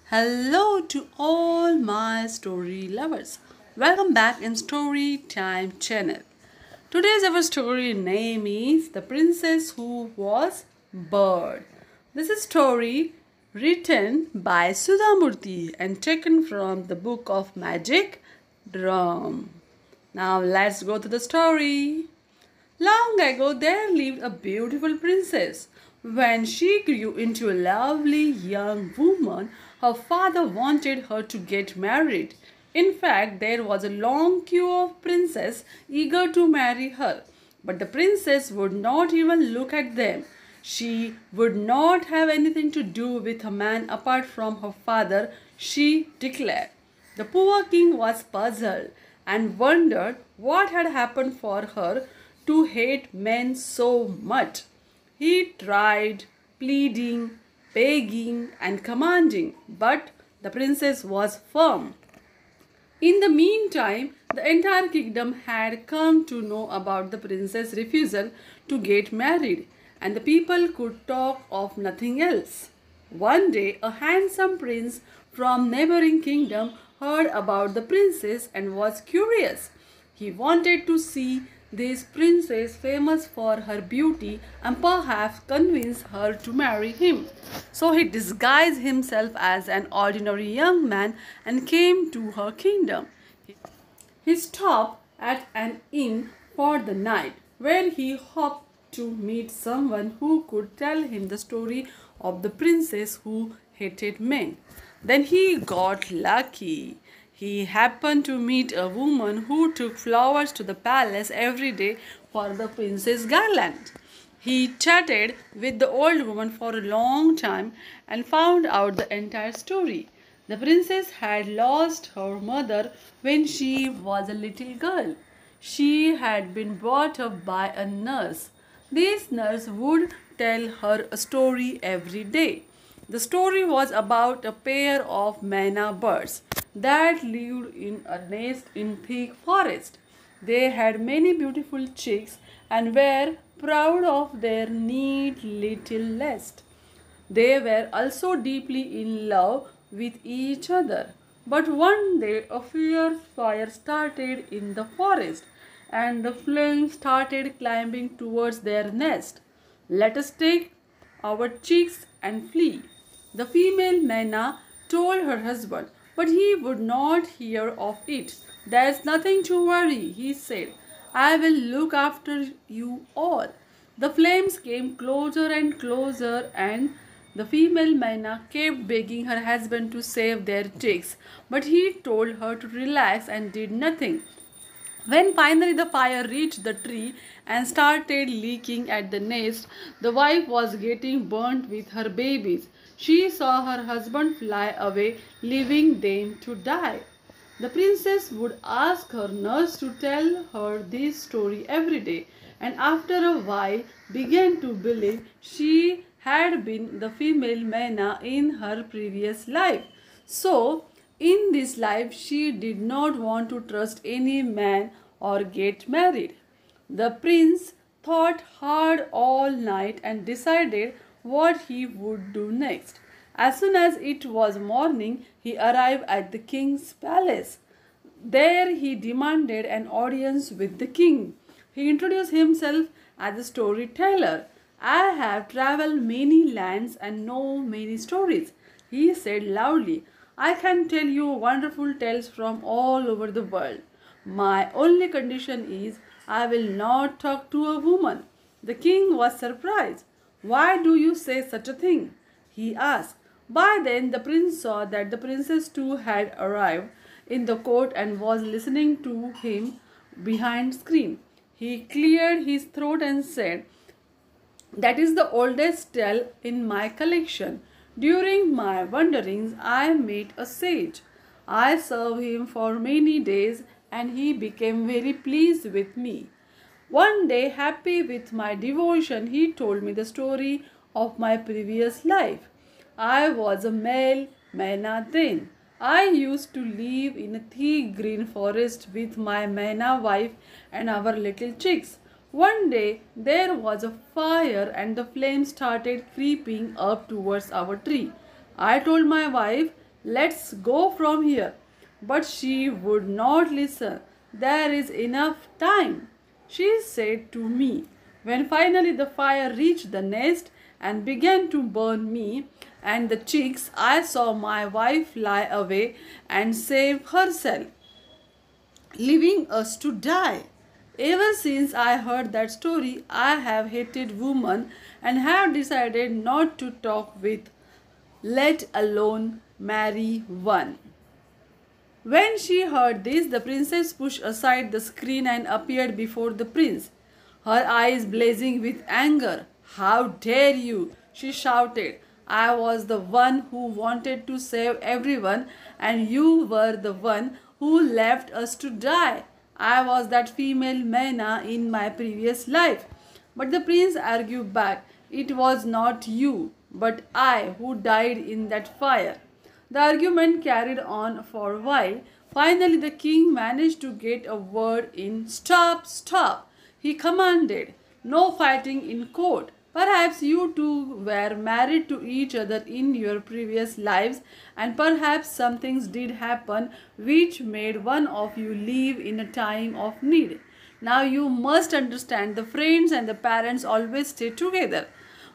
Hello to all my story lovers. Welcome back in Story Time channel. Today's our story name is The Princess Who Was Bird. This is story written by Sudha Murty and taken from the book of Magic Drum. Now let's go to the story. Long ago there lived a beautiful princess. When she grew into a lovely young woman, her father wanted her to get married. In fact, there was a long queue of princes eager to marry her. But the princess would not even look at them. She would not have anything to do with a man apart from her father, she declared. The poor king was puzzled and wondered what had happened for her to hate men so much. He tried pleading, begging, and commanding, but the princess was firm. In the meantime, the entire kingdom had come to know about the princess' refusal to get married, and the people could talk of nothing else. One day, a handsome prince from neighboring kingdom heard about the princess and was curious. He wanted to see this princess famous for her beauty and perhaps convince her to marry him. So he disguised himself as an ordinary young man and came to her kingdom. He stopped at an inn for the night, where he hoped to meet someone who could tell him the story of the princess who hated men. Then he got lucky. He happened to meet a woman who took flowers to the palace every day for the princess' garland. He chatted with the old woman for a long time and found out the entire story. The princess had lost her mother when she was a little girl. She had been brought up by a nurse. This nurse would tell her a story every day. The story was about a pair of manna birds that lived in a nest in thick forest. They had many beautiful chicks and were proud of their neat little nest. They were also deeply in love with each other. But one day a fierce fire started in the forest and the flames started climbing towards their nest. Let us take our chicks and flee, the female Manna told her husband, but he would not hear of it. There's nothing to worry, he said. I will look after you all. The flames came closer and closer, and the female Manna kept begging her husband to save their chicks, but he told her to relax and did nothing. When finally the fire reached the tree and started leaking at the nest, the wife was getting burnt with her babies. She saw her husband fly away, leaving them to die. The princess would ask her nurse to tell her this story every day, and after a while began to believe she had been the female Manna in her previous life. So, in this life, she did not want to trust any man or get married. The prince thought hard all night and decided what he would do next. As soon as it was morning, he arrived at the king's palace. There he demanded an audience with the king. He introduced himself as a storyteller. I have traveled many lands and know many stories, he said loudly. I can tell you wonderful tales from all over the world. My only condition is I will not talk to a woman. The king was surprised. Why do you say such a thing? He asked. By then the prince saw that the princess too had arrived in the court and was listening to him behind screen. He cleared his throat and said, that is the oldest tale in my collection. During my wanderings, I met a sage. I served him for many days and he became very pleased with me. One day, happy with my devotion, he told me the story of my previous life. I was a male Manna then. I used to live in a thick green forest with my Manna wife and our little chicks. One day there was a fire and the flames started creeping up towards our tree. I told my wife, Let's go from here. But she would not listen. There is enough time, she said to me. When finally the fire reached the nest and began to burn me and the chicks, I saw my wife lie away and save herself, leaving us to die. Ever since I heard that story, I have hated women and have decided not to talk with, let alone marry one. When she heard this, the princess pushed aside the screen and appeared before the prince, her eyes blazing with anger. "How dare you!" she shouted. "I was the one who wanted to save everyone, and you were the one who left us to die. I was that female Maina in my previous life." But the prince argued back, "It was not you, but I who died in that fire." The argument carried on for a while. Finally, the king managed to get a word in. "Stop, stop," he commanded. "No fighting in court. Perhaps you two were married to each other in your previous lives, and perhaps some things did happen which made one of you leave in a time of need. Now you must understand, the friends and the parents always stay together.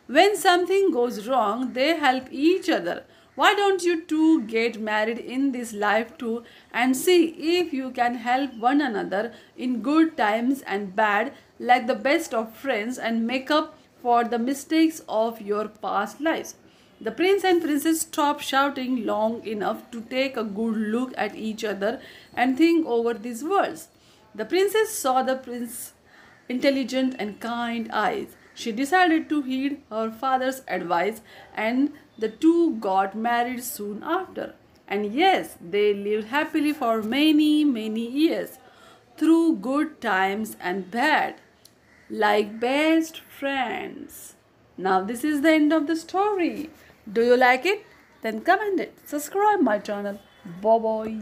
When something goes wrong, they help each other. Why don't you two get married in this life too and see if you can help one another in good times and bad, like the best of friends, and make up for the mistakes of your past lives?" The prince and princess stopped shouting long enough to take a good look at each other and think over these words. The princess saw the prince's intelligent and kind eyes. She decided to heed her father's advice, and the two got married soon after. And yes, they lived happily for many, many years, through good times and bad, like best friends. Now this is the end of the story. Do you like it? Then comment it. Subscribe my channel. Bye bye.